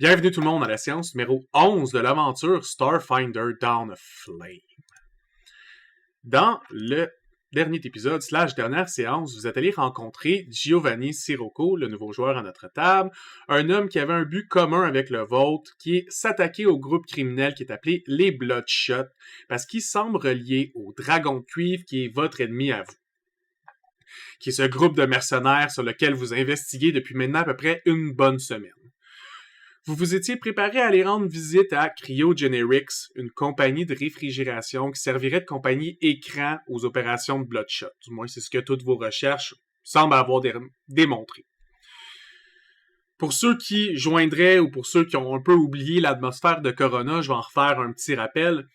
Bienvenue tout le monde à la séance numéro 11 de l'aventure Starfinder Dawn of Flame. Dans le dernier épisode / dernière séance, vous êtes allé rencontrer Giovanni Sirocco, le nouveau joueur à notre table, un homme qui avait un but commun avec le vôtre, qui est s'attaquer au groupe criminel qui est appelé les Bloodshot, parce qu'il semble relié au Dragon de Cuivre qui est votre ennemi à vous. Qui est ce groupe de mercenaires sur lequel vous investiguez depuis maintenant à peu près une bonne semaine. Vous vous étiez préparé à aller rendre visite à Cryogenerics, une compagnie de réfrigération qui servirait de compagnie écran aux opérations de Bloodshot. Du moins, c'est ce que toutes vos recherches semblent avoir démontré. Pour ceux qui joindraient ou pour ceux qui ont un peu oublié l'atmosphère de Corona, je vais en refaire un petit rappel.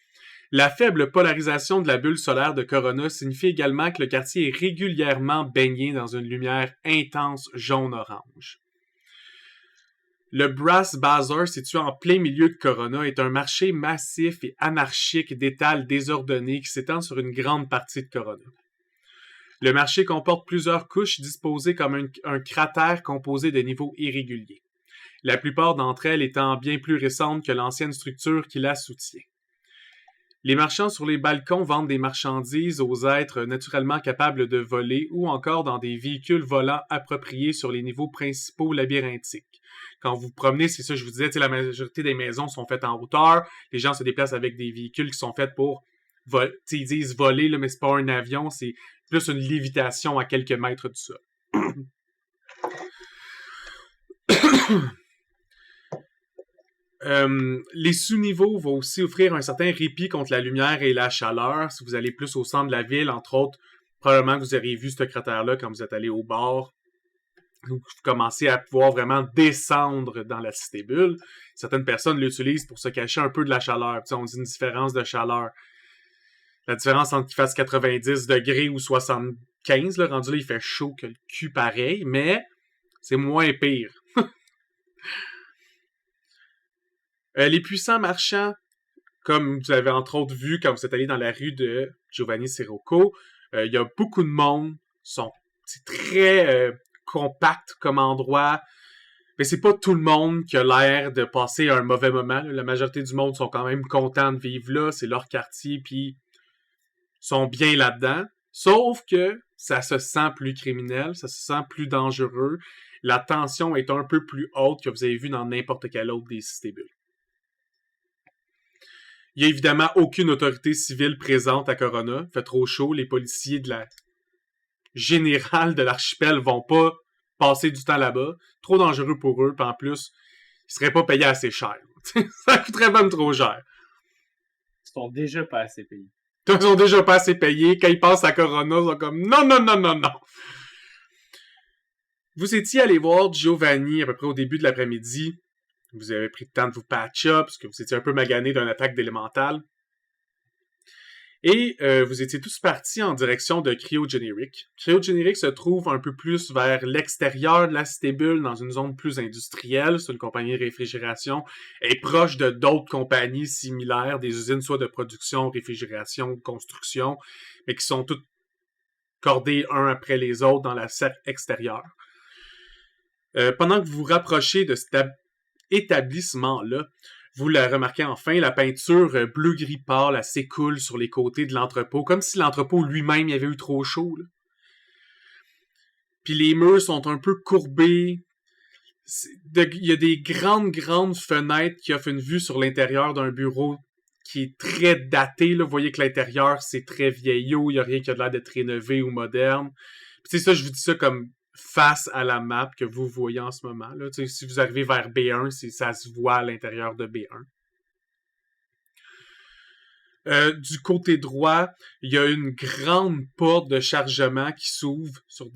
La faible polarisation de la bulle solaire de Corona signifie également que le quartier est régulièrement baigné dans une lumière intense jaune-orange. Le Brass Bazaar, situé en plein milieu de Corona, est un marché massif et anarchique d'étals désordonnés qui s'étend sur une grande partie de Corona. Le marché comporte plusieurs couches disposées comme un cratère composé de niveaux irréguliers, la plupart d'entre elles étant bien plus récentes que l'ancienne structure qui la soutient. Les marchands sur les balcons vendent des marchandises aux êtres naturellement capables de voler ou encore dans des véhicules volants appropriés sur les niveaux principaux labyrinthiques. Quand vous promenez, c'est ça, je vous disais, la majorité des maisons sont faites en hauteur. Les gens se déplacent avec des véhicules qui sont faits pour ils disent voler, là, mais c'est pas un avion, c'est plus une lévitation à quelques mètres du sol. Les sous-niveaux vont aussi offrir un certain répit contre la lumière et la chaleur. Si vous allez plus au centre de la ville, entre autres, probablement que vous aurez vu ce cratère-là quand vous êtes allé au bord. Vous commencez à pouvoir vraiment descendre dans la cité-bulle. Certaines personnes l'utilisent pour se cacher un peu de la chaleur. Puis, on dit une différence de chaleur. La différence entre qu'il fasse 90 degrés ou 75, là, rendu là, il fait chaud que le cul pareil, mais c'est moins pire. Les puissants marchands, comme vous avez entre autres vu quand vous êtes allé dans la rue de Giovanni Sirocco, il y a beaucoup de monde. C'est très compact comme endroit. Mais c'est pas tout le monde qui a l'air de passer un mauvais moment. La majorité du monde sont quand même contents de vivre là. C'est leur quartier, puis sont bien là-dedans. Sauf que ça se sent plus criminel, ça se sent plus dangereux. La tension est un peu plus haute que vous avez vu dans n'importe quelle autre des cités-bulles. Il y a évidemment aucune autorité civile présente à Corona. Il fait trop chaud. Les policiers de la générale de l'archipel vont pas passer du temps là-bas. Trop dangereux pour eux. Puis en plus, ils seraient pas payés assez cher. Ça coûterait même trop cher. Ils sont déjà pas assez payés. Ils sont déjà pas assez payés. Quand ils passent à Corona, ils sont comme non. Vous étiez allé voir Giovanni à peu près au début de l'après-midi. Vous avez pris le temps de vous patch up parce que vous étiez un peu magané d'une attaque d'élémental. Et vous étiez tous partis en direction de Cryogenerics. Cryogenerics se trouve un peu plus vers l'extérieur de la cité-bulle, dans une zone plus industrielle. C'est une compagnie de réfrigération. Elle est proche de d'autres compagnies similaires, des usines soit de production, réfrigération, de construction, mais qui sont toutes cordées un après les autres dans la cercle extérieure. Pendant que vous vous rapprochez de cet établissement-là, vous la remarquez enfin, la peinture bleu-gris pâle, elle s'écoule sur les côtés de l'entrepôt, comme si l'entrepôt lui-même y avait eu trop chaud. Là. Puis les murs sont un peu courbés. Il y a des grandes fenêtres qui offrent une vue sur l'intérieur d'un bureau qui est très daté. Là. Vous voyez que l'intérieur, c'est très vieillot, il n'y a rien qui a l'air d'être rénové ou moderne. Puis c'est ça, je vous dis ça comme face à la map que vous voyez en ce moment. Là. Si vous arrivez vers B1, ça se voit à l'intérieur de B1. Du côté droit, il y a une grande porte de chargement qui s'ouvre sur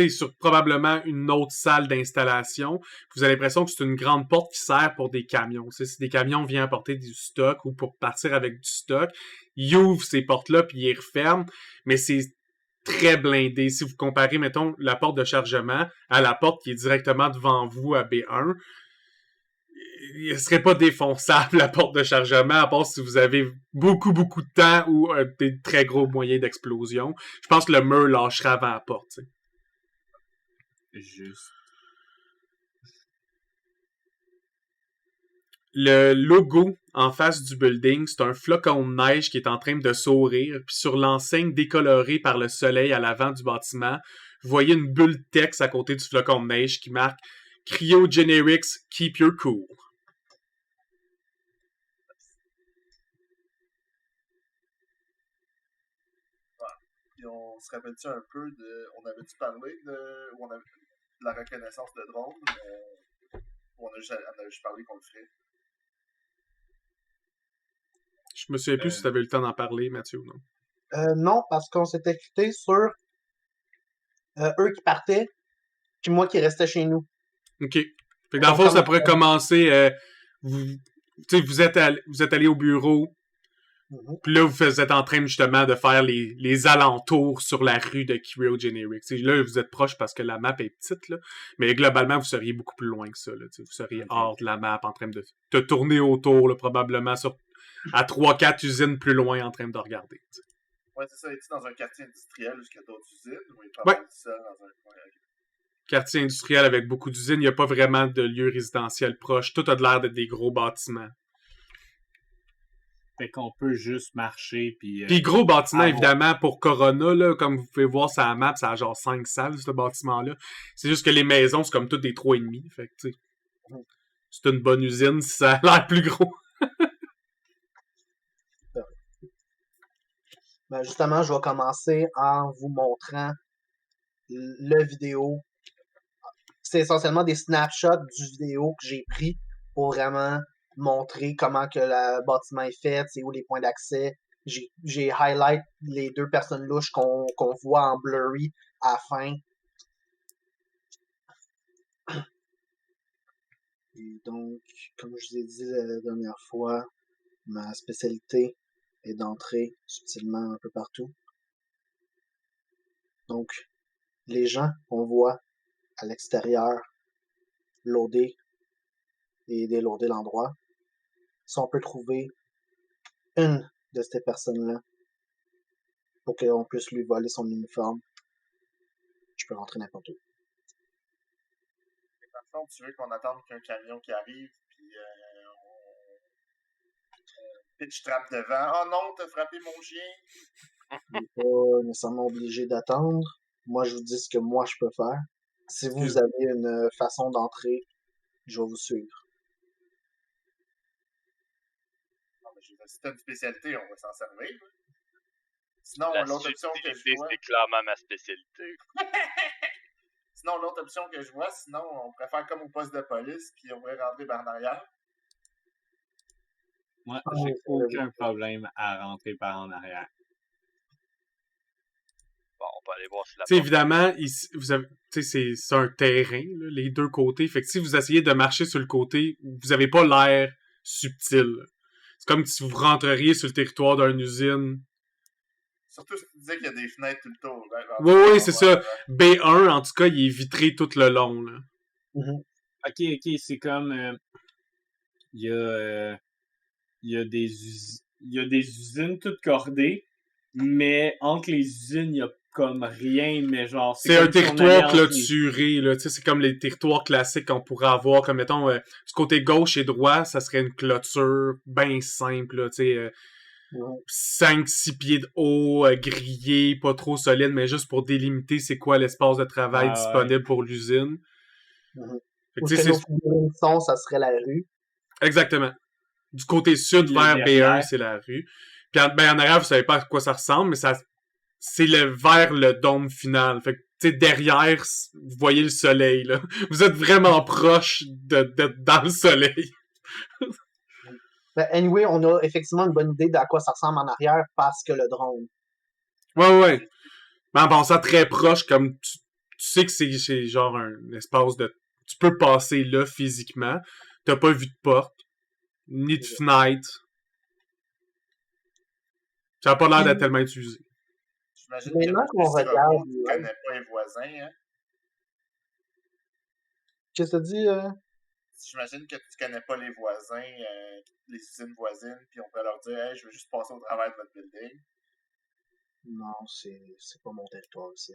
sur probablement une autre salle d'installation. Vous avez l'impression que c'est une grande porte qui sert pour des camions. Si des camions viennent apporter du stock ou pour partir avec du stock, ils ouvrent ces portes-là puis ils referment, mais c'est très blindé. Si vous comparez, mettons, la porte de chargement à la porte qui est directement devant vous à B1, il ne serait pas défonçable, la porte de chargement, à part si vous avez beaucoup de temps ou des très gros moyens d'explosion. Je pense que le mur lâchera avant la porte. T'sais. Juste. le logo en face du building, c'est un flocon de neige qui est en train de sourire. Puis sur l'enseigne décolorée par le soleil à l'avant du bâtiment, vous voyez une bulle de texte à côté du flocon de neige qui marque Cryogenics Keep Your Cool. Puis on se rappelle-tu un peu de. On avait-tu parlé de. Ou on avait de la reconnaissance de drone? Ou on a juste parlé qu'on le ferait? Je me souviens plus si tu avais eu le temps d'en parler, Mathieu, ou non. Non, parce qu'on s'était quitté sur eux qui partaient, puis moi qui restais chez nous. OK. Fait que dans le fond, ça pourrait commencer... vous êtes allé au bureau, puis là, vous êtes en train justement de faire les alentours sur la rue de Cryogenics. Là, vous êtes proche parce que la map est petite, là, mais globalement, vous seriez beaucoup plus loin que ça. Là, vous seriez hors de la map, en train de te tourner autour, là, probablement à 3-4 usines plus loin, en train de regarder. T'sais. Ouais, c'est ça. Es-tu dans un quartier industriel où il y a d'autres usines? Ou est-ce pas seul dans un coin? Quartier industriel avec beaucoup d'usines, il n'y a pas vraiment de lieu résidentiel proche. Tout a de l'air d'être des gros bâtiments. Fait qu'on peut juste marcher, puis gros bâtiment, évidemment, pour Corona, là, comme vous pouvez voir sur la map, ça a genre 5 salles, ce bâtiment-là. C'est juste que les maisons, c'est comme toutes des 3,5. Fait que, tu sais, c'est une bonne usine si ça a l'air plus gros. Ben justement, je vais commencer en vous montrant le vidéo. C'est essentiellement des snapshots du vidéo que j'ai pris pour vraiment montrer comment que le bâtiment est fait, c'est où les points d'accès. J'ai highlight les deux personnes louches qu'on voit en blurry à la fin. Et donc, comme je vous ai dit la dernière fois, ma spécialité est d'entrer subtilement un peu partout. Donc, les gens qu'on voit à l'extérieur loader et déloader l'endroit, si on peut trouver une de ces personnes-là pour qu'on puisse lui voler son uniforme, je peux rentrer n'importe où. Dans le fond, tu veux qu'on attende qu'un camion qui arrive, puis on pitch trap devant. Oh non, t'as frappé mon chien! On n'est pas nécessairement obligé d'attendre. Moi, je vous dis ce que moi je peux faire. Si vous avez une façon d'entrer, je vais vous suivre. Non, mais si t'as une spécialité, on va s'en servir. Sinon, l'autre option que je vois... C'est clairement ma spécialité. Sinon, l'autre option que je vois, sinon, on pourrait faire comme au poste de police, puis on pourrait rentrer par en arrière. Moi, j'ai aucun problème à rentrer par en arrière. Bon, on peut aller voir si la porte... Évidemment, c'est un terrain, là, les deux côtés. Fait que si vous essayez de marcher sur le côté, vous n'avez pas l'air subtil. C'est comme si vous rentreriez sur le territoire d'une usine. Surtout si tu disais qu'il y a des fenêtres tout le tour. Hein, oui, c'est ça. B1, en tout cas, il est vitré tout le long. Là. Ok, c'est comme... Il y a des usines toutes cordées, mais entre les usines, il y a comme rien, mais genre... C'est un territoire clôturé, là. Tu sais, c'est comme les territoires classiques qu'on pourrait avoir, comme, mettons, du côté gauche et droit, ça serait une clôture bien simple, là, tu sais... 5-6 pieds de haut, grillé, pas trop solide, mais juste pour délimiter c'est quoi l'espace de travail disponible pour l'usine. Ou sinon, ça serait la rue. Exactement. Du côté sud vers B1, c'est la rue. Puis en arrière, vous savez pas à quoi ça ressemble, mais c'est vers le dôme final. Fait que, tu sais, derrière, vous voyez le soleil, là. Vous êtes vraiment proche d'être dans le soleil. Ben, anyway, on a effectivement une bonne idée d'à quoi ça ressemble en arrière parce que le drone. Ouais. Mais en pensant très proche, comme tu sais que c'est genre un espace de... Tu peux passer là physiquement. T'as pas vu de porte, ni de fenêtre. Ça a pas l'air d'être tellement utilisé. J'imagine qu'on regarde... Tu connais pas les voisins, hein? Qu'est-ce que ça dit? J'imagine que tu connais pas les voisins, les usines voisines, puis on peut leur dire « Hey, je veux juste passer au travers de votre building. » Non, c'est pas mon territoire aussi.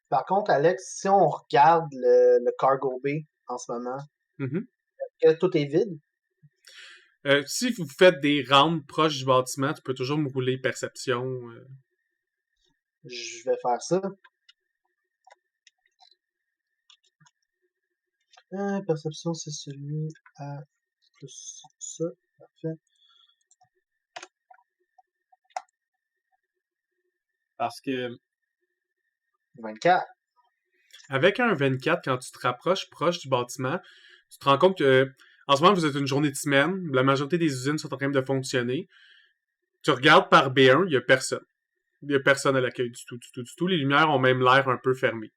Par contre, Alex, si on regarde le cargo bay en ce moment. Mhm. Que tout est vide. Si vous faites des rounds proches du bâtiment, tu peux toujours me rouler perception. Je vais faire ça. Perception, c'est celui à plus ça. Parfait. Parce que 24. Avec un 24, quand tu te rapproches proche du bâtiment, tu te rends compte que en ce moment, vous êtes une journée de semaine, la majorité des usines sont en train de fonctionner. Tu regardes par B1, il y a personne. Il y a personne à l'accueil du tout. Les lumières ont même l'air un peu fermées.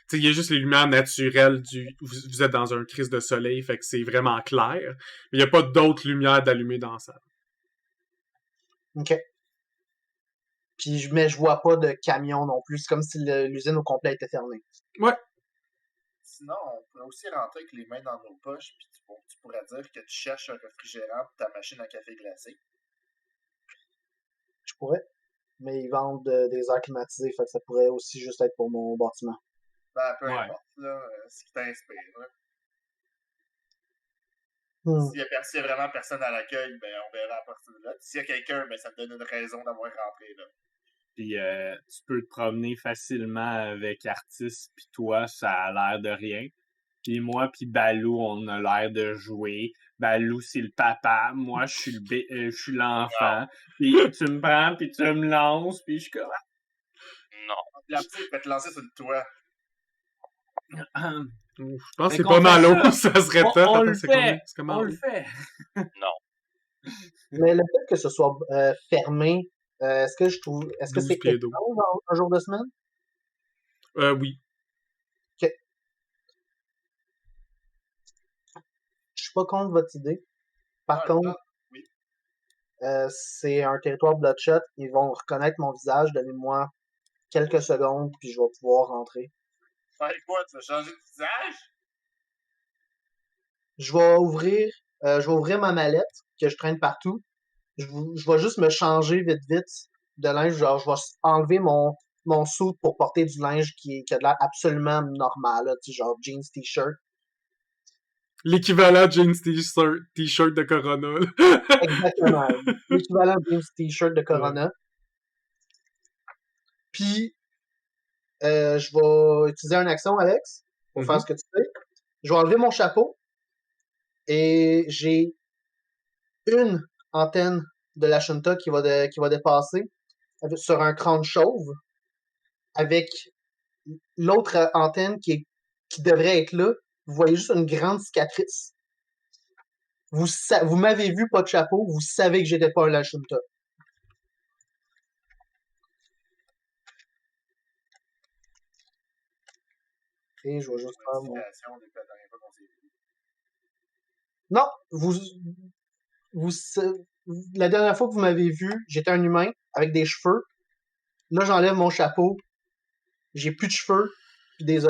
Tu sais, il y a juste les lumières naturelles vous êtes dans un crise de soleil, fait que c'est vraiment clair. Mais il n'y a pas d'autres lumières d'allumer dans la salle. OK. Puis, mais je vois pas de camion non plus. C'est comme si l'usine au complet était fermée. Ouais. Sinon, on pourrait aussi rentrer avec les mains dans nos poches, puis tu pourrais dire que tu cherches un réfrigérant pour ta machine à café glacé. Je pourrais. Mais ils vendent des airs climatisés, fait que ça pourrait aussi juste être pour mon bâtiment. Ben, peu Ouais. importe, là, ce qui t'inspire. Là. S'il y a vraiment personne à l'accueil, ben on verra à partir de là. S'il y a quelqu'un, ben ça te donne une raison d'avoir rentré là. puis, tu peux te promener facilement avec Artis, puis toi, ça a l'air de rien. Puis moi, puis Balou, on a l'air de jouer. Balou, c'est le papa. Moi, je suis l'enfant. Puis tu me prends, puis tu me lances, puis je suis comme... Non. La petite va te lancer sur le toit. Je pense que Fait c'est qu'on pas mal fait haut, ça. ça serait On top. Attends, le c'est fait. combien? C'est comment On haut? le fait. Mais le fait que ce soit fermé, est-ce que 12 c'est pieds d'eau. étrange un jour de semaine? Oui. Je suis pas contre votre idée. Par Ah, contre, oui. c'est un territoire Bloodshot. Ils vont reconnaître mon visage. Donnez-moi quelques secondes, puis je vais pouvoir rentrer. Faire quoi? Tu vas changer de visage? Je vais ouvrir ma mallette que je traîne partout. Je vais juste me changer vite de linge. Genre, je vais enlever mon suit pour porter du linge qui a de l'air absolument normal, là, tu sais, genre jeans, t-shirt. L'équivalent de jeans t-shirt de Corona. Là. Exactement. L'équivalent de jeans, t-shirt de Corona. Puis, je vais utiliser une action, Alex, pour faire ce que tu fais. Je vais enlever mon chapeau et j'ai une antenne de la Shunta qui va dépasser sur un crâne chauve avec l'autre antenne qui devrait être là. Vous voyez juste une grande cicatrice. Vous m'avez vu, pas de chapeau, vous savez que j'étais pas un Lashunta. Et je vais juste faire mon... Modification depuis la dernière fois qu'on s'est vu. Non, la dernière fois que vous m'avez vu, j'étais un humain avec des cheveux. Là, j'enlève mon chapeau. J'ai plus de cheveux puis des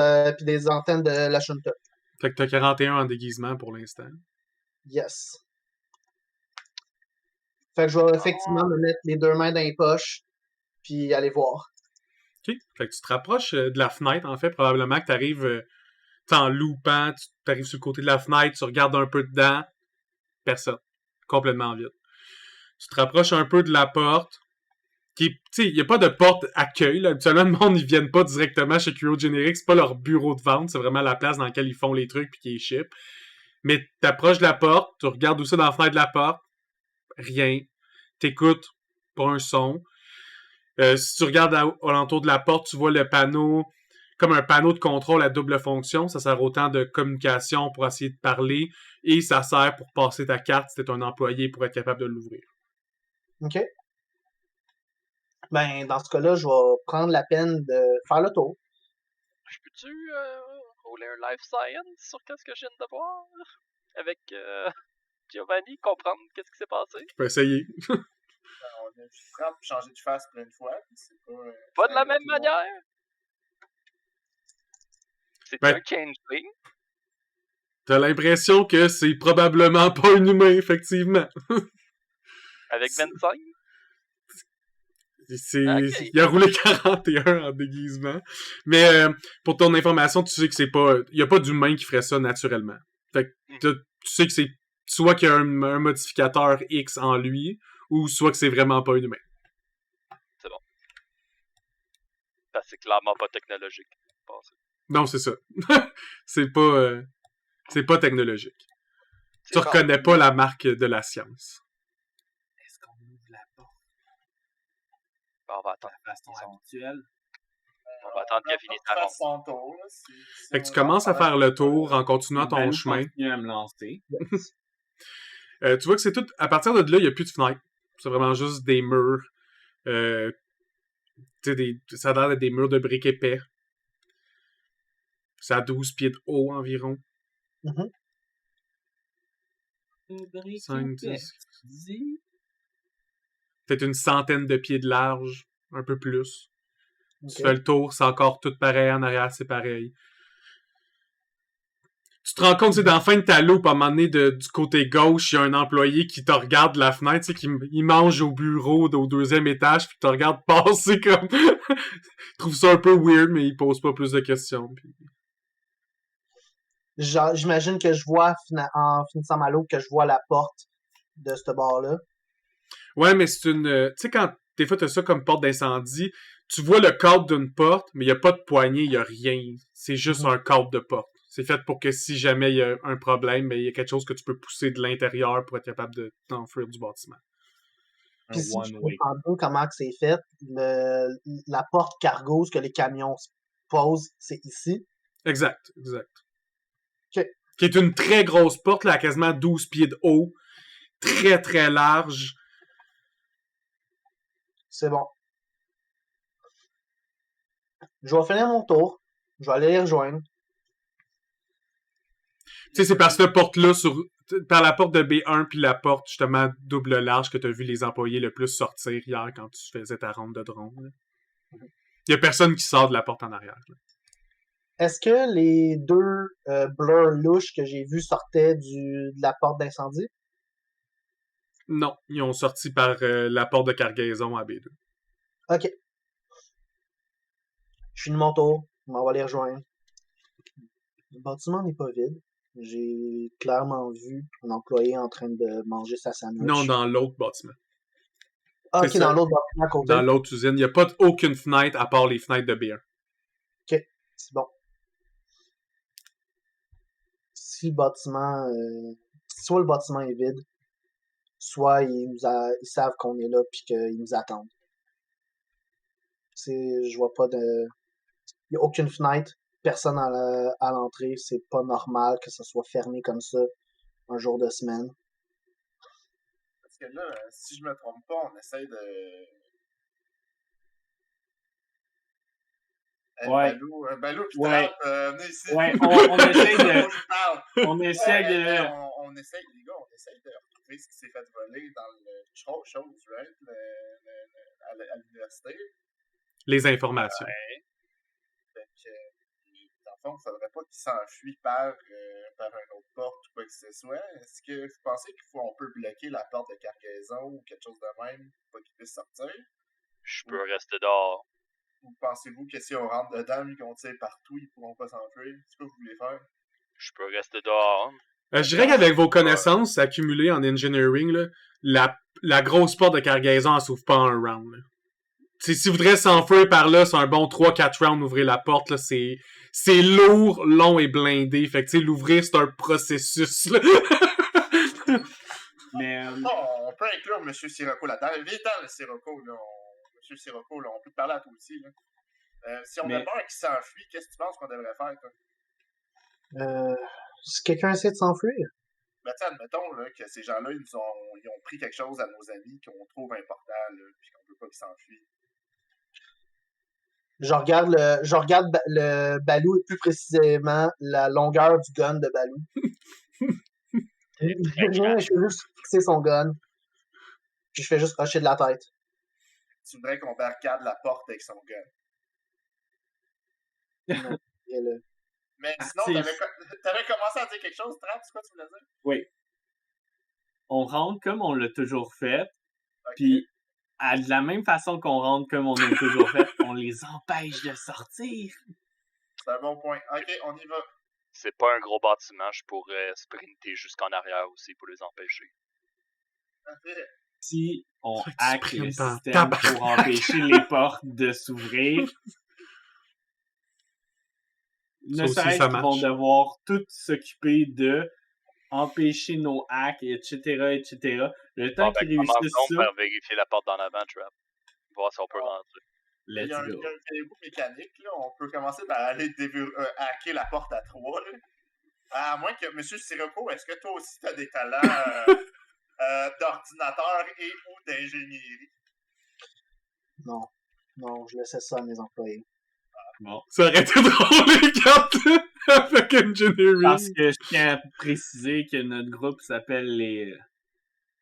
antennes de la Shunta. Fait que t'as 41 en déguisement pour l'instant. Yes. Fait que je vais effectivement me mettre les deux mains dans les poches puis aller voir. OK. Fait que tu te rapproches de la fenêtre, en fait. Probablement que t'arrives en loupant, tu t'arrives sur le côté de la fenêtre, tu regardes un peu dedans. Personne. Complètement vide. Tu te rapproches un peu de la porte. Tu sais, il n'y a pas de porte accueil. Là. Habituellement, le monde, ils viennent pas directement chez Cryogenerics. C'est pas leur bureau de vente. C'est vraiment la place dans laquelle ils font les trucs puis qu'ils les shippent. Mais t'approches de la porte, tu regardes où ça dans la fenêtre de la porte. Rien. T'écoutes pas un son. Si tu regardes alentour de la porte, tu vois le panneau, comme un panneau de contrôle à double fonction. Ça sert autant de communication pour essayer de parler et ça sert pour passer ta carte si t'es un employé pour être capable de l'ouvrir. OK. Ben, dans ce cas-là, je vais prendre la peine de faire le tour. Je peux-tu rouler un life science sur qu'est-ce que je viens de voir? Avec Giovanni, comprendre qu'est-ce qui s'est passé? Tu peux essayer. On a juste frappé et changé de face plein de fois. C'est Pas de la même manière! C'est Ben, un changeling. T'as l'impression que c'est probablement pas un humain, effectivement. Avec 25? Il a roulé 41 en déguisement. Mais pour ton information, tu sais que c'est pas... Il y a pas d'humain qui ferait ça naturellement. Fait que tu sais que c'est soit qu'il y a un modificateur X en lui, ou soit que c'est vraiment pas un humain. C'est bon. Parce que c'est clairement pas technologique. Non, c'est ça. C'est pas technologique. Tu reconnais pas la marque de la science. Est-ce qu'on ouvre la porte On va attendre. de façon habituelle? On va attendre qu'elle finisse sa ronde. son tour, là, Fait que tu commences à faire le tour en continuant ton Balou chemin. continue à me lancer. Tu vois que c'est tout... À partir de là, il n'y a plus de fenêtres. C'est vraiment juste des murs. Ça a l'air d'être des murs de briques épais. C'est à 12 pieds de haut environ. 5, 10... Peut-être une centaine de pieds de large. Un peu plus. Ok. Tu fais le tour, c'est encore tout pareil. En arrière, c'est pareil. Tu te rends compte, c'est dans la fin de ta loupe, à un moment donné, du côté gauche, il y a un employé qui te regarde de la fenêtre, tu sais, il mange au bureau au 2e étage, puis te regarde passer comme... Il trouve ça un peu weird, mais il pose pas plus de questions. Puis... J'imagine que je vois, en finissant ma loupe, que je vois la porte de ce bar-là. Ouais, mais c'est une... Tu sais, quand des fois, t'as ça comme porte d'incendie, tu vois le cadre d'une porte, mais il y a pas de poignée, il y a rien. C'est juste un cadre de porte. C'est fait pour que si jamais il y a un problème, il y a quelque chose que tu peux pousser de l'intérieur pour être capable de t'enfuir du bâtiment. Puis si je comprends bien comment que c'est fait, la porte cargo, ce que les camions posent, c'est ici. Exact. OK. Qui est une très grosse porte, là, à quasiment 12 pieds de haut. Très, très large. C'est bon. Je vais finir mon tour. Je vais aller les rejoindre. Tu sais, c'est par cette porte-là, par la porte de B1, puis la porte, justement, double large que tu as vu les employés le plus sortir hier quand tu faisais ta ronde de drone. Il y a personne qui sort de la porte en arrière. Là. Est-ce que les deux blurs louches que j'ai vus sortaient de la porte d'incendie? Non, ils ont sorti par la porte de cargaison à B2. OK. Je finis mon tour. Je m'en vais les rejoindre. Le bâtiment n'est pas vide. J'ai clairement vu un employé en train de manger sa sandwich. Non, dans l'autre bâtiment. Ah, ok, C'est dans ça. l'autre bâtiment à côté. Dans l'autre usine. Il n'y a pas aucune fenêtre à part les fenêtres de B1. Ok, c'est bon. Si le bâtiment... soit le bâtiment est vide, soit ils savent qu'on est là puis qu'ils nous attendent. Je vois pas de... Il n'y a aucune fenêtre, personne à l'entrée, c'est pas normal que ça soit fermé comme ça un jour de semaine. Parce que là, si je me trompe pas, on essaie de... Ouais. Balou pis Ouais. venez ici. Ouais, on essaie de... On essaie Ouais, de... on essaie, les gars, on essaie de retrouver ce qui s'est fait voler dans le chose, right? À l'université. Les informations. Fait que, dans le fond, il ne faudrait pas qu'il s'enfuit par une autre porte ou quoi que ce soit. Est-ce que vous pensez qu'on peut bloquer la porte de cargaison ou quelque chose de même pour pas qu'il puisse sortir? Je peux rester dehors. Ou pensez-vous que si on rentre dedans et qu'on tire partout, ils pourront pas s'enfuir? C'est ce que vous voulez faire? Je peux rester dehors. Je dirais qu'avec vos connaissances accumulées en engineering, là, la grosse porte de cargaison, elle s'ouvre pas en un round. Là. Si vous voudrez s'enfuir par là, c'est un bon 3-4 rounds ouvrir la porte. Là, c'est lourd, long et blindé. Fait que l'ouvrir, c'est un processus. Là. Mais... Non, on peut inclure M. Sirocco là-dedans. Viens-t'en, le Sirocco, là. M. Sirocco, là, on peut te parler à toi aussi. Là. Si on a peur qu'il s'enfuit, qu'est-ce que tu penses qu'on devrait faire, toi? Si quelqu'un essaie de s'enfuir? Ben, tu sais, admettons là, que ces gens-là, ils ont pris quelque chose à nos amis qu'on trouve important, là, puis qu'on veut pas qu'ils s'enfuient. Je regarde le Balou et plus précisément la longueur du gun de Balou. Je fais juste fixer son gun. Puis je fais juste rusher de la tête. Tu voudrais qu'on barricade la porte avec son gun. Non, mais sinon, t'avais commencé à dire quelque chose, Trap, c'est quoi tu voulais dire? Oui. On rentre comme on l'a toujours fait. Okay. Puis de la même façon qu'on rentre comme on a toujours fait, on les empêche de sortir. C'est un bon point. Ok, on y va. C'est pas un gros bâtiment, je pourrais sprinter jusqu'en arrière aussi pour les empêcher. Si on Fait que tu hack le sprintes en système tabarnak. pour empêcher les portes de s'ouvrir, Ça ne aussi, serait-ce ça qu'ils vont marche. devoir tous s'occuper de empêcher nos hacks, etc., etc. Le temps Bon, ben, qu'ils réussissent commençons ça, par vérifier la porte d'en avant, Trap. Voir si on peut rentrer. Il y let's a un go. verrou mécanique, là. On peut commencer par aller hacker la porte à 3, là. À moins que, Monsieur Sirocco, est-ce que toi aussi t'as des talents d'ordinateur et ou d'ingénierie? Non. Non, je laissais ça à mes employés. Bon. Ça aurait été drôle, les cartes avec Engineering. Parce que je tiens à préciser que notre groupe s'appelle les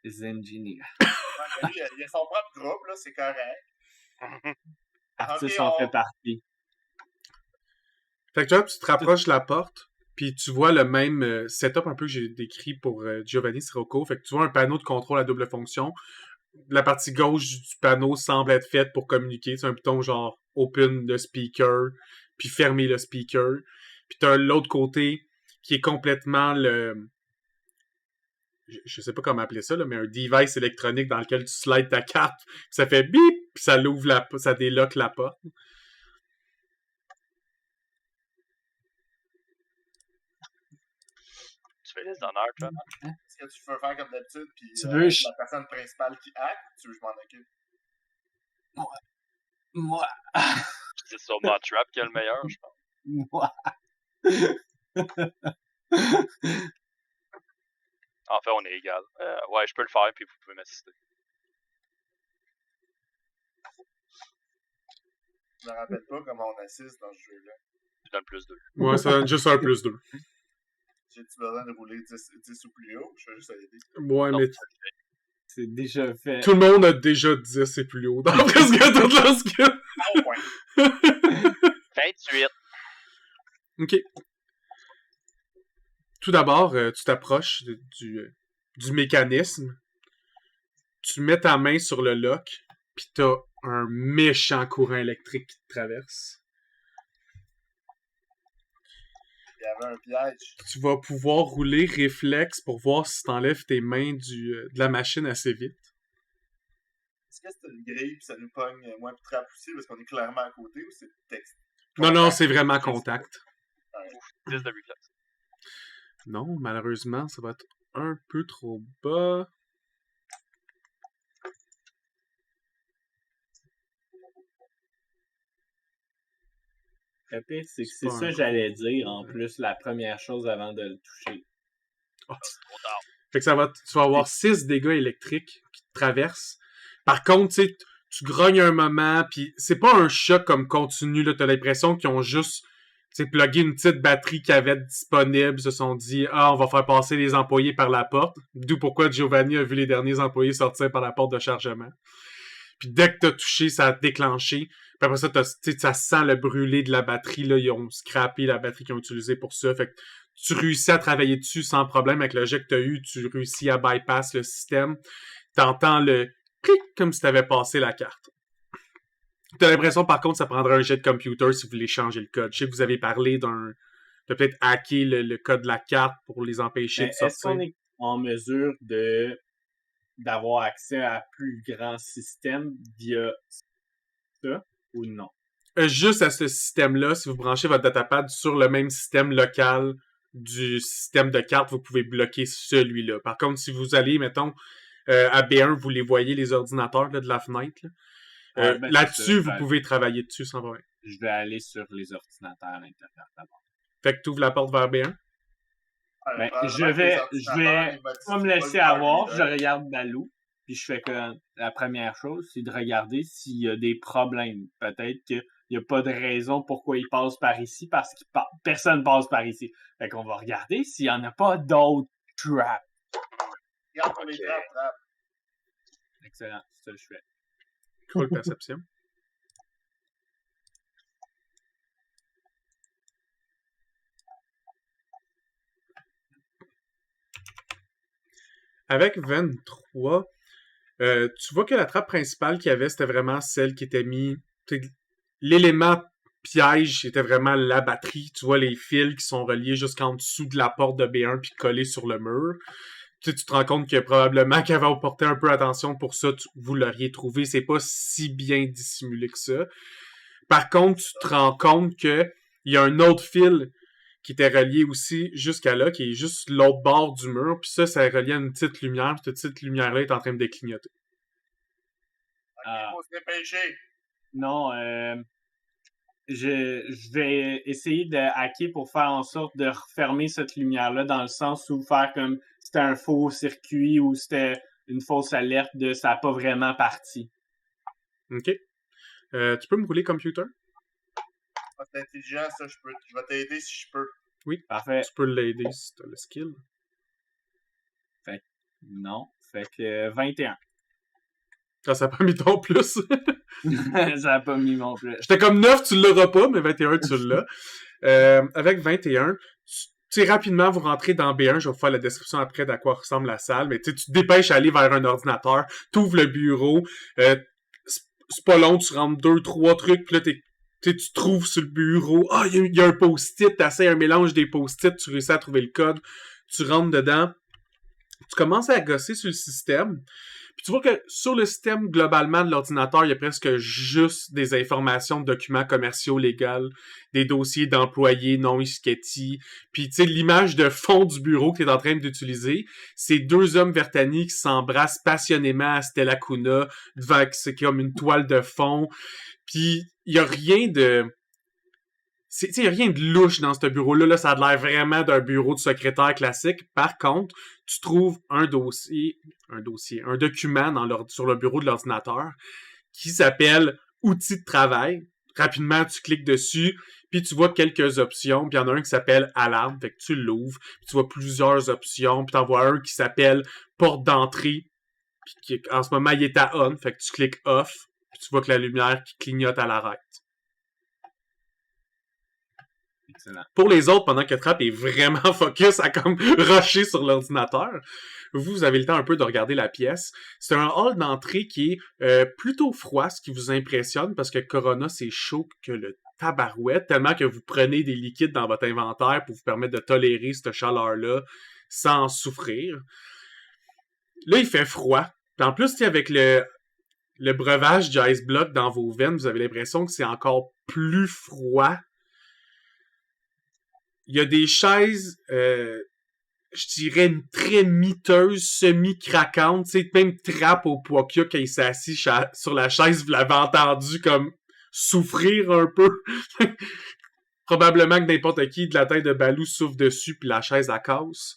Engineers. Ouais, lui, il a son propre groupe, là, c'est correct. Artus Ok, en fait partie. Fait que toi, tu te rapproches de la porte, puis tu vois le même setup un peu que j'ai décrit pour Giovanni Sirocco. Fait que tu vois un panneau de contrôle à double fonction. La partie gauche du panneau semble être faite pour communiquer. C'est un bouton genre open le speaker, puis fermer le speaker. Puis t'as l'autre côté qui est complètement le... Je sais pas comment appeler ça, là, mais un device électronique dans lequel tu slides ta carte, puis ça fait bip, puis ça l'ouvre ça déloque la porte. Tu fais les honneurs, Trap. Est-ce que tu veux faire comme d'habitude, puis Tu veux, la personne principale qui hack, tu veux que je m'en occupe? Moi. C'est sûrement Trap qui est le meilleur, je pense. Moi. En fait, on est égal. Ouais, je peux le faire, puis vous pouvez m'assister. Je me rappelle pas comment on assiste dans ce jeu-là. Je donne plus 2. Ouais, ça donne juste un plus 2. J'ai-tu besoin de rouler 10 ou plus haut? Je vais juste aider. Ouais, Non, mais C'est déjà fait. tout le monde a déjà 10 et plus haut dans presque toute la skill. Bon point. 28. OK. Tout d'abord, tu t'approches du mécanisme. Tu mets ta main sur le lock, pis t'as un méchant courant électrique qui te traverse. Il y avait un piège. Tu vas pouvoir rouler réflexe pour voir si t'enlèves tes mains de la machine assez vite. Est-ce que c'est une grille, puis ça nous pogne, moi, puis Trap aussi, parce qu'on est clairement à côté, ou c'est texte? Non, c'est vraiment contact. 10 de reflex. Non, malheureusement, ça va être un peu trop bas. Le pire, c'est que C'est c'est pas ça un que j'allais dire, en plus, la première chose avant de le toucher. Trop tard. Fait que tu vas avoir 6 dégâts électriques qui te traversent. Par contre, tu sais, tu grognes un moment, puis c'est pas un choc comme continu, là. T'as l'impression qu'ils ont juste, tu sais, plugué une petite batterie qu'ils avaient disponible, se sont dit, on va faire passer les employés par la porte. D'où pourquoi Giovanni a vu les derniers employés sortir par la porte de chargement. Puis dès que t'as touché, ça a déclenché. Puis après ça, ça sent le brûlé de la batterie, là. Ils ont scrappé la batterie qu'ils ont utilisée pour ça. Fait que tu réussis à travailler dessus sans problème. Avec le jet que t'as eu, tu réussis à bypass le système. T'entends le clic comme si t'avais passé la carte. T'as l'impression, par contre, ça prendrait un jet de computer si vous voulez changer le code. Je sais que vous avez parlé de peut-être hacker le code de la carte pour les empêcher de sortir. Est-ce qu'on est en mesure d'avoir accès à plus grand système via ça ou non? Juste à ce système-là, si vous branchez votre datapad sur le même système local du système de cartes, vous pouvez bloquer celui-là. Par contre, si vous allez, mettons, à B1, vous les voyez, les ordinateurs là, de la fenêtre. Ouais, ben, là-dessus, vous pouvez travailler dessus sans problème. Je vais aller sur les ordinateurs à l'intérieur d'abord. Fait que tu ouvres la porte vers B1. Ben, je vais pas me laisser avoir, je regarde Balou, puis je fais que la première chose, c'est de regarder s'il y a des problèmes. Peut-être qu'il n'y a pas de raison pourquoi il passe par ici, parce que personne passe par ici. Fait qu'on va regarder s'il n'y en a pas d'autres traps. Regarde pour les traps. Excellent, c'est ça que je fais. Cool perception. Avec 23, Tu vois que la trappe principale qu'il y avait, c'était vraiment celle qui était mise... L'élément piège était vraiment la batterie. Tu vois les fils qui sont reliés jusqu'en dessous de la porte de B1 puis collés sur le mur. Tu te rends compte que probablement qu'elle va porter un peu attention pour ça, vous l'auriez trouvé. C'est pas si bien dissimulé que ça. Par contre, tu te rends compte que il y a un autre fil qui était relié aussi jusqu'à là, qui est juste l'autre bord du mur, puis ça est relié à une petite lumière, puis cette petite lumière-là est en train de clignoter. Ok, faut se dépêcher. Non, je vais essayer de hacker pour faire en sorte de refermer cette lumière-là dans le sens où faire comme c'était un faux circuit ou c'était une fausse alerte de ça n'a pas vraiment parti. OK. Tu peux me rouler computer? Ah, c'est intelligent, ça, je vais t'aider si je peux. Oui. Parfait. Tu peux l'aider si t'as le skill. Non. Fait que 21. Ah, ça a pas mis ton plus. Ça a pas mis mon plus. J'étais comme 9, tu l'auras pas, mais 21, tu l'as. Avec 21, tu sais, rapidement, vous rentrez dans B1, je vais vous faire la description après d'à quoi ressemble la salle, mais tu te dépêches à aller vers un ordinateur, t'ouvres le bureau, c'est pas long, tu rentres 2-3 trucs, puis là, tu trouves sur le bureau, il y a un post-it, t'essaies un mélange des post-it, tu réussis à trouver le code, tu rentres dedans, tu commences à gosser sur le système, puis tu vois que sur le système, globalement, de l'ordinateur, il y a presque juste des informations de documents commerciaux légaux, des dossiers d'employés non isquetis, puis tu sais, l'image de fond du bureau que tu es en train d'utiliser, c'est deux hommes vertani qui s'embrassent passionnément à Stella Kuna, devant, c'est comme une toile de fond, puis il y a rien de... Il n'y a rien de louche dans ce bureau-là. Là, ça a l'air vraiment d'un bureau de secrétaire classique. Par contre, tu trouves un document sur le bureau de l'ordinateur qui s'appelle « Outils de travail ». Rapidement, tu cliques dessus, puis tu vois quelques options, puis il y en a un qui s'appelle « Alarme », fait que tu l'ouvres, puis tu vois plusieurs options, puis tu en vois un qui s'appelle « Porte d'entrée », puis en ce moment, il est à « On », fait que tu cliques « Off », puis tu vois que la lumière qui clignote à l'arrêt. Excellent. Pour les autres, pendant que Trapp est vraiment focus à comme rusher sur l'ordinateur, vous avez le temps un peu de regarder la pièce. C'est un hall d'entrée qui est plutôt froid, ce qui vous impressionne, parce que Corona, c'est chaud que le tabarouette, tellement que vous prenez des liquides dans votre inventaire pour vous permettre de tolérer cette chaleur-là sans en souffrir. Là, il fait froid. Puis en plus, avec le breuvage du Ice Block dans vos veines, vous avez l'impression que c'est encore plus froid. Il y a des chaises, je dirais, très miteuses, semi-craquantes. Tu sais, même Trapp au Pokia, quand il s'est assis sur la chaise, vous l'avez entendu comme souffrir un peu. Probablement que n'importe qui de la tête de Balou souffle dessus, puis la chaise à casse.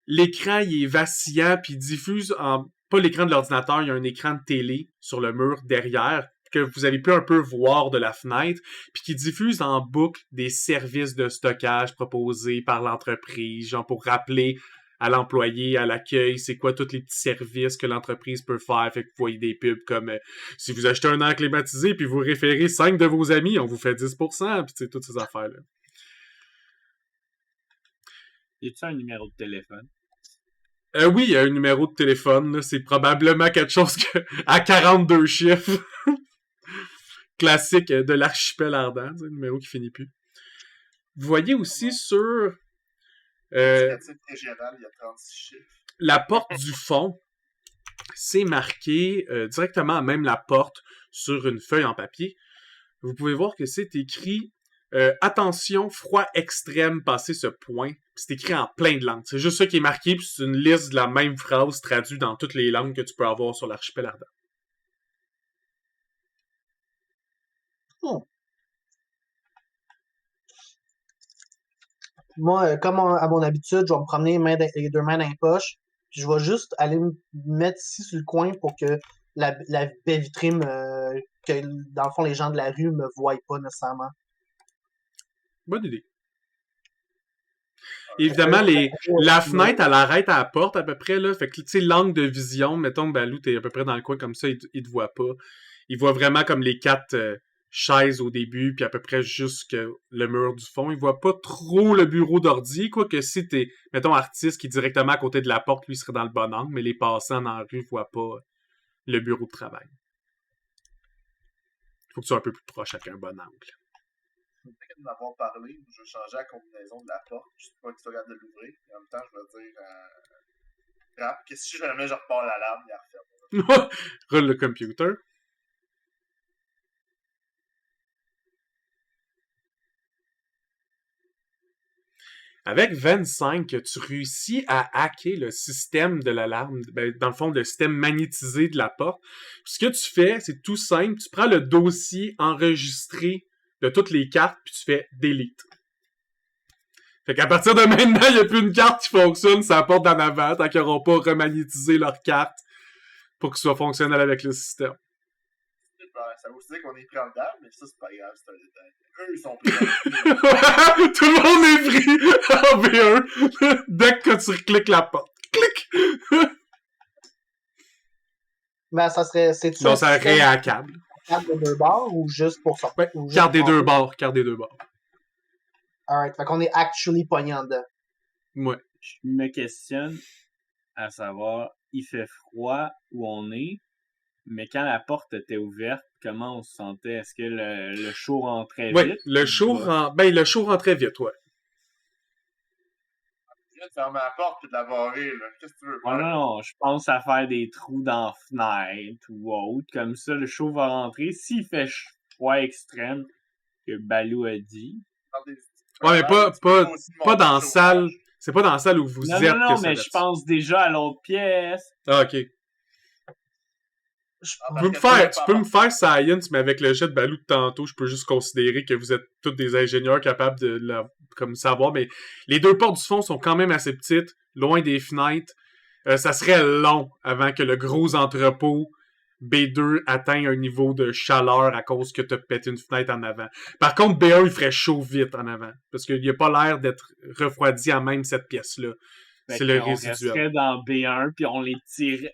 L'écran, il est vacillant, puis il diffuse en... Pas l'écran de l'ordinateur, il y a un écran de télé sur le mur derrière, que vous avez pu un peu voir de la fenêtre, puis qui diffuse en boucle des services de stockage proposés par l'entreprise, genre pour rappeler à l'employé, à l'accueil, c'est quoi tous les petits services que l'entreprise peut faire. Fait que vous voyez des pubs comme si vous achetez un air climatisé puis vous référez 5 de vos amis, on vous fait 10%, puis tu sais, toutes ces affaires-là. Y a-tu un numéro de téléphone? Oui, il y a un numéro de téléphone, là. C'est probablement quelque chose à 42 chiffres. Classique de l'archipel ardent, un numéro qui finit plus. Vous voyez aussi sur Régional, il y a 36 chiffres. La porte du fond, c'est marqué directement à même la porte sur une feuille en papier. Vous pouvez voir que c'est écrit attention, froid extrême, passez ce point. C'est écrit en plein de langues. C'est juste ça qui est marqué, puis c'est une liste de la même phrase traduite dans toutes les langues que tu peux avoir sur l'archipel ardent. Moi, comme à mon habitude, je vais me promener les deux mains dans les poches. Puis je vais juste aller me mettre ici sur le coin pour que la baie vitrée que dans le fond les gens de la rue me voient pas nécessairement. Bonne idée. Évidemment, la fenêtre, elle arrête à la porte à peu près, là. Fait que, tu sais, l'angle de vision, mettons, Balou, t'es à peu près dans le coin comme ça, il te voit pas. Il voit vraiment comme les quatre chaises au début, puis à peu près jusque le mur du fond. Il voit pas trop le bureau d'ordi, quoique si t'es, mettons, artiste qui est directement à côté de la porte, lui, il serait dans le bon angle, mais les passants dans la rue voient pas le bureau de travail. Faut que tu sois un peu plus proche avec un bon angle. Peut-être d'en avoir parlé, je vais changer la combinaison de la porte, juste pas que tu regardes de l'ouvrir. Et en même temps, je vais dire rap, que si jamais je repars l'alarme, il la referme. Roule le computer. Avec 25, tu réussis à hacker le système de l'alarme, ben, dans le fond, le système magnétisé de la porte. Puis ce que tu fais, c'est tout simple. Tu prends le dossier enregistré de toutes les cartes, puis tu fais delete. Fait qu'à partir de maintenant, il n'y a plus une carte qui fonctionne sur la porte d'en avant, tant qu'ils n'auront pas remagnétisé leur carte pour que ce soit fonctionnel avec le système. Ça veut aussi dire qu'on est pris en dedans, mais ça, c'est pas grave, c'est un détail. Eux, ils sont pris en Tout le monde est pris en V1 dès que tu recliques la porte. Clic! Mais ça serait. C'est-tu Non, un ça système réhackable. carte des deux bords ou juste pour sortir? Ouais, ou juste carte des pour- deux bords, carte des deux bords. Alright, fait qu'on est actually pogné en dedans. Ouais. Je me questionne à savoir, il fait froid où on est, mais quand la porte était ouverte, comment on se sentait? Est-ce que le chaud rentrait Ouais, vite? le show le show rentrait vite, ouais. Je viens de fermer la porte et de la barrer, là. Qu'est-ce que tu veux faire? Non, je pense à faire des trous dans la fenêtre ou autre. Comme ça, le chaud va rentrer. S'il fait froid extrême, que Balou a dit. Ouais, mais pas dans la salle. C'est pas dans la salle où vous Non, êtes non, non, que ça mais va je être. pense déjà à l'autre pièce. Ah, ok. Tu peux me faire science, mais avec le jet de Balou de tantôt, je peux juste considérer que vous êtes tous des ingénieurs capables de comme savoir, mais les deux portes du fond sont quand même assez petites, loin des fenêtres. Ça serait long avant que le gros entrepôt B2 atteigne un niveau de chaleur à cause que t'as pété une fenêtre en avant. Par contre, B1, il ferait chaud vite en avant, parce qu'il a pas l'air d'être refroidi à même cette pièce-là. Fait C'est le qu'on résiduel. resterait dans B1 puis on les tirait.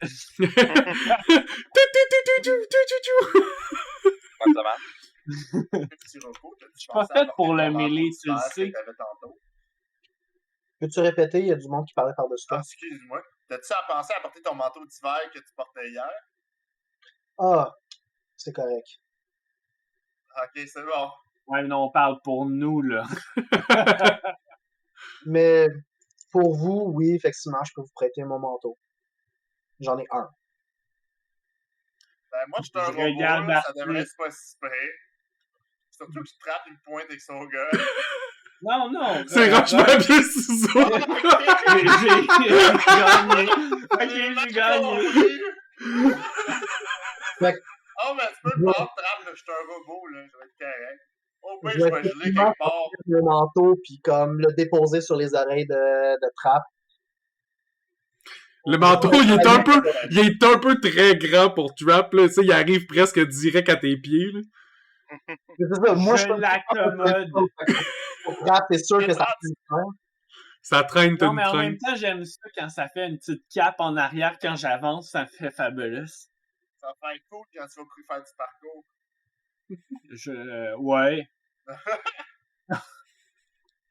Ouais, ça marche. Je suis pas fait pour le mêler, tu le sais. Peux-tu répéter? Il y a du monde qui parlait par-dessus Ah, toi. excuse-moi. T'as-tu à penser à porter ton manteau d'hiver que tu portais hier? Ah, c'est correct. Ok, c'est bon. Ouais, mais non, on parle pour nous, là. Mais pour vous, oui, effectivement, je peux vous prêter mon manteau. J'en ai un. Ben, moi, je suis un Je robot, regarde là, ça Arthur. devrait être pas si près. Surtout qu'il trappe une pointe avec son gars. Non, non. C'est roche-papier ciseaux. J'ai gagné. Fait que- Oh, mais tu peux le prendre, trappe, là, je suis un robot, là, je vais être correct. Oh, ben, Je je vais vais geler effectivement quelque part. le manteau puis comme le déposer sur les oreilles de Trap. Le manteau, il est un peu très grand pour Trap, là. Tu sais, il arrive presque direct à tes pieds, là. C'est ça, moi, Je l'accommode. Pour Trap, c'est sûr que ça fait du bien. Ça traîne Non, une mais en traîne. même temps, j'aime ça quand ça fait une petite cape en arrière quand j'avance, ça me fait fabulous. Ça va faire cool quand tu vas faire du parcours. Ouais. Ok,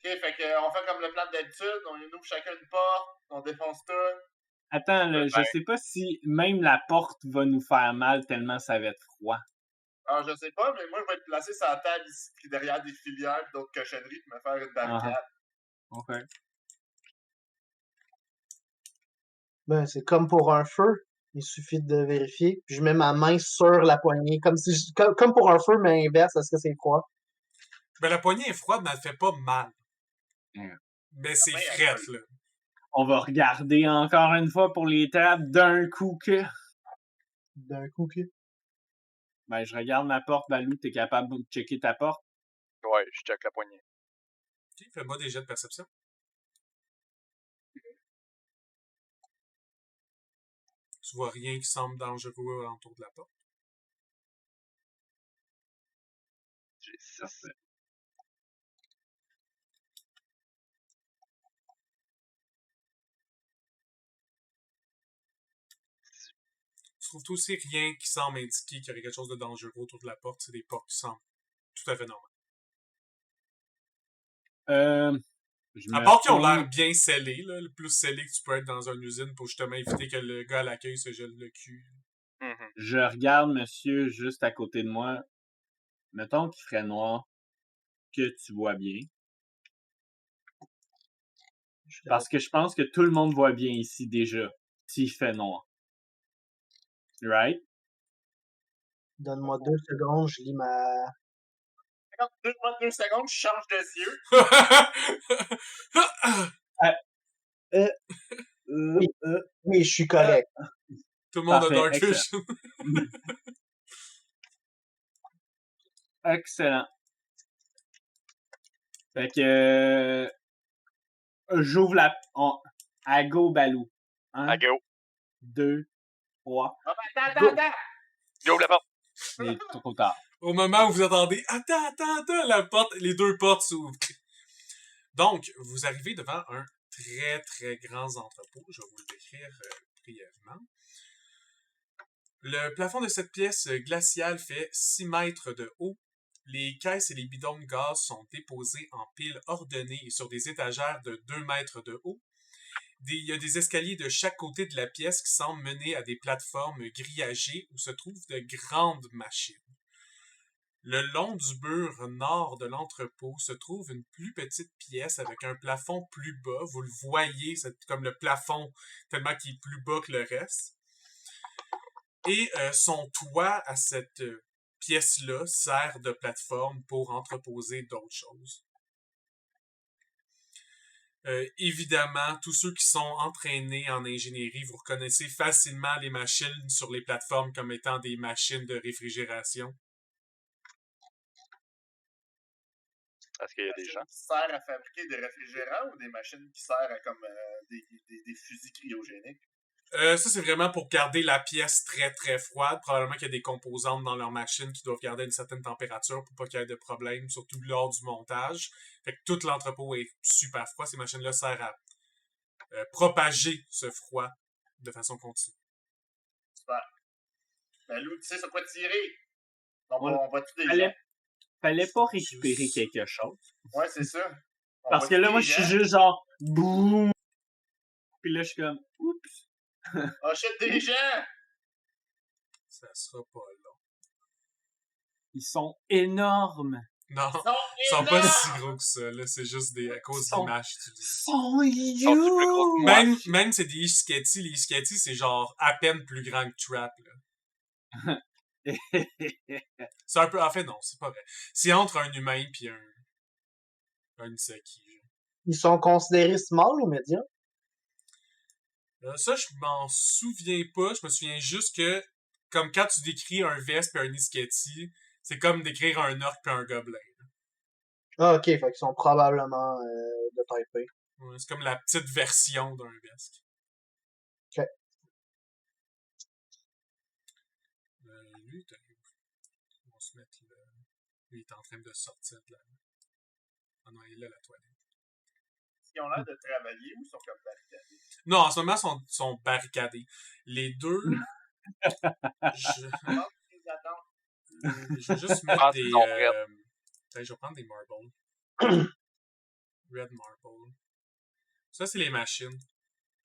fait qu'on fait comme le plan d'habitude, on ouvre chacun une porte, on défonce tout. Attends, là, je sais pas si même la porte va nous faire mal tellement ça va être froid. Alors, je sais pas, mais moi, je vais être placé sur la table ici, puis derrière des filières et d'autres cochonneries, pour me faire une barricade. OK. Ben, c'est comme pour un feu. Il suffit de vérifier. Puis je mets ma main sur la poignée. Comme pour un feu, mais inverse. Est-ce que c'est froid? Ben, la poignée est froide, mais elle fait pas mal. Mm. Mais c'est Ouais, frette, là. On va regarder encore une fois pour les tables d'un coup que. D'un coup, que. Ben, je regarde ma porte, Balou, t'es capable de checker ta porte? Ouais, je check la poignée. Ok, fais-moi des jets de perception. Tu vois rien qui semble dangereux autour de la porte. J'ai 6. Tu trouves aussi rien qui semble indiquer qu'il y aurait quelque chose de dangereux autour de la porte. C'est des portes qui semblent tout à fait normal. Je À me part qu'ils ont tourne- l'air bien scellés, là, le plus scellé que tu peux être dans une usine pour justement éviter que le gars à l'accueil se gèle le cul. Mhm. Je regarde monsieur juste à côté de moi. Mettons qu'il ferait noir, que tu vois bien. Parce que je pense que tout le monde voit bien ici déjà, s'il fait noir. Right? Donne-moi 2 secondes, je lis ma. Donne-moi 2 secondes, je change de yeux. Oui, je suis correct. Tout le monde a Parfait, Dark excellent. Vision. Excellent. Fait que j'ouvre la. À go balou. À 1, go. 2, 3. Ah, ben, attends, Go. attends, attends! Go la porte. Mais trop tard. Au moment où vous attendez, attends, la porte, les deux portes s'ouvrent. Donc, vous arrivez devant un très, très grand entrepôt. Je vais vous le décrire brièvement. Le plafond de cette pièce glaciale fait 6 mètres de haut. Les caisses et les bidons de gaz sont déposés en piles ordonnées et sur des étagères de 2 mètres de haut. Il y a des escaliers de chaque côté de la pièce qui semblent mener à des plateformes grillagées où se trouvent de grandes machines. Le long du mur nord de l'entrepôt se trouve une plus petite pièce avec un plafond plus bas. Vous le voyez, c'est comme le plafond tellement qu'il est plus bas que le reste. Et son toit à cette pièce-là sert de plateforme pour entreposer d'autres choses. Évidemment, tous ceux qui sont entraînés en ingénierie, vous reconnaissez facilement les machines sur les plateformes comme étant des machines de réfrigération. Est-ce qu'il y a des gens? Qui sert à fabriquer des réfrigérants ou des machines qui servent à comme des fusils cryogéniques? Ça, c'est vraiment pour garder la pièce très, très froide. Probablement qu'il y a des composantes dans leur machine qui doivent garder une certaine température pour pas qu'il y ait de problème, surtout lors du montage. Fait que tout l'entrepôt est super froid. Ces machines-là servent à propager ce froid de façon continue. Super. Ben, Lou, tu sais sur quoi tirer? On va tuer des gens. Fallait pas récupérer quelque chose. Ouais, c'est ça. Parce que là, moi, je suis juste genre, boum. Puis là, je suis comme, oups. Achète des gens! Ça sera pas long. Ils sont énormes. Non, Ils ils sont pas si gros que ça. Là, c'est juste à cause Ils sont- d'images. Tu dis. Sont Sont-ils plus gros que moi? Même c'est des Ishketi. Les Ishketi, c'est genre à peine plus grand que Trap. Là. C'est un peu... En fait, non, c'est pas vrai. C'est entre un humain puis un Isaki. Ils sont considérés small ou médium? Ça, je m'en souviens pas. Je me souviens juste que, comme quand tu décris un Vesp et un Isketi, c'est comme décrire un orc et un gobelin. Ah, ok, fait qu'ils sont probablement de taille P. Ouais, c'est comme la petite version d'un Vesp. Ok. Lui, on va se mettre là. Lui, il est en train de sortir de là. Ah non, il est là, la toilette. Est-ce qu'ils ont l'air de travailler ou sont comme barricadés? Non, en ce moment, ils sont barricadés. Les deux... Comment ils attendent? Je vais juste mettre Ah, des... non, Red. Je vais prendre des marbles. Red marble. Ça, c'est les machines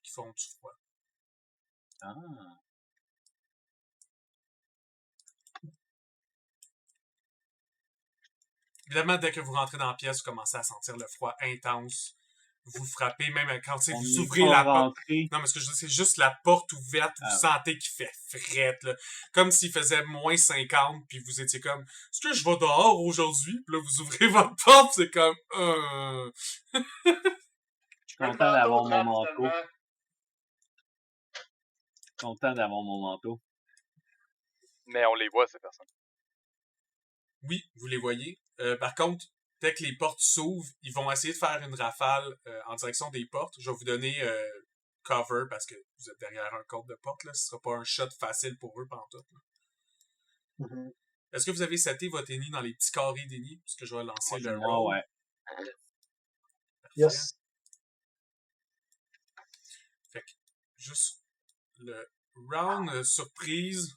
qui font du froid. Ah. Évidemment, dès que vous rentrez dans la pièce, vous commencez à sentir le froid intense. Vous frappez, même quand On vous est ouvrez pas la porte. rentré. Non, mais ce que je dis, c'est juste la porte ouverte, vous Ah. sentez qu'il fait frette, là. Comme s'il faisait moins 50, puis vous étiez comme, est-ce que je vais dehors aujourd'hui? Puis là, vous ouvrez votre porte, c'est comme, Je suis content d'avoir mon manteau. Content d'avoir mon manteau. Mais on les voit, ces personnes. Oui, vous les voyez. Par contre, dès que les portes s'ouvrent, ils vont essayer de faire une rafale en direction des portes. Je vais vous donner cover parce que vous êtes derrière un code de porte. Là. Ce ne sera pas un shot facile pour eux pendant tout. Mhm. Est-ce que vous avez seté votre ennemi dans les petits carrés d'ennemi? Parce que je vais lancer le Moi, roll. ouais. Parfait. Yes. Fait que, juste le round surprise,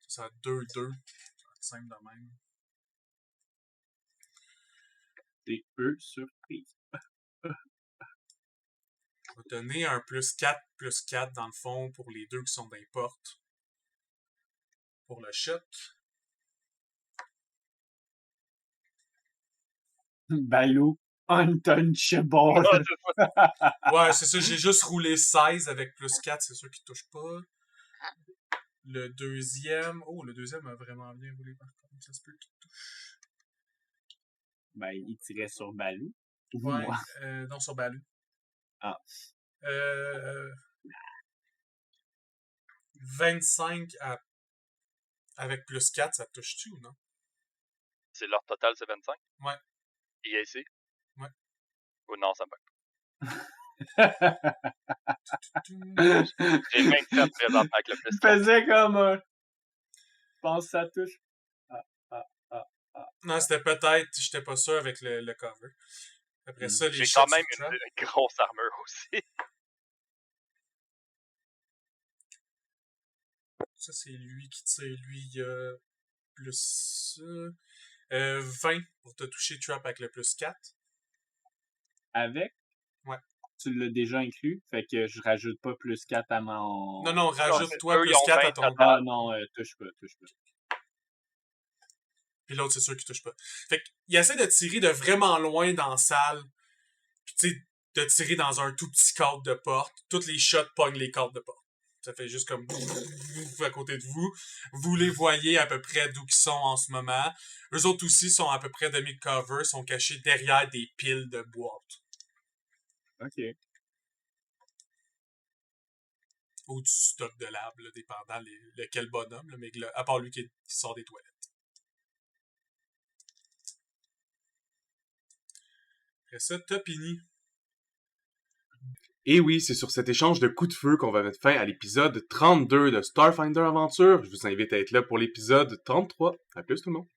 ça a 2-2. Ça va être simple de même. C'est eux surprise. On va donner un +4 dans le fond pour les deux qui sont dans les portes. Pour le shot. Balou, untouchable. Ah, c'est ça. Ouais, c'est ça, j'ai juste roulé 16 avec +4, c'est sûr qu'il touche pas. Le deuxième a vraiment bien roulé par contre, ça se peut qu'il touche. Ben, il tirait sur Balou. Ou Ouais, moi. non, sur Balou. Ah. 25 avec +4, ça te touche-tu ou non? C'est leur total, c'est 25? Ouais. IAC? Ouais. Ou non, ça me J'ai 27 présentement avec le Il +4. faisait comme un... Je pense que ça touche. Non, c'était peut-être, j'étais pas sûr avec le cover. Après ça, les J'ai shots quand même sur trap. une grosse armure aussi. Ça, c'est lui qui tire. Lui, il a plus 20 pour te toucher trap avec le +4. Avec? Ouais. Tu l'as déjà inclus, fait que je rajoute pas +4 à mon... Non, rajoute-toi eux, ils ont +4 à 20 ton... total. Ah non, touche pas. Puis l'autre, c'est sûr qu'il touche pas. Fait qu'il essaie de tirer de vraiment loin dans la salle. Puis tu sais, de tirer dans un tout petit cadre de porte. Toutes les shots pognent les cadres de porte. Ça fait juste comme à côté de vous. Vous les voyez à peu près d'où ils sont en ce moment. Eux autres aussi sont à peu près demi-cover, sont cachés derrière des piles de boîtes. OK. Ou du stock de lab, là, dépendant lequel bonhomme, là, mais à part lui qui sort des toilettes. Après ça, Topini. Et oui, c'est sur cet échange de coups de feu qu'on va mettre fin à l'épisode 32 de Starfinder Aventure. Je vous invite à être là pour l'épisode 33. À plus tout le monde.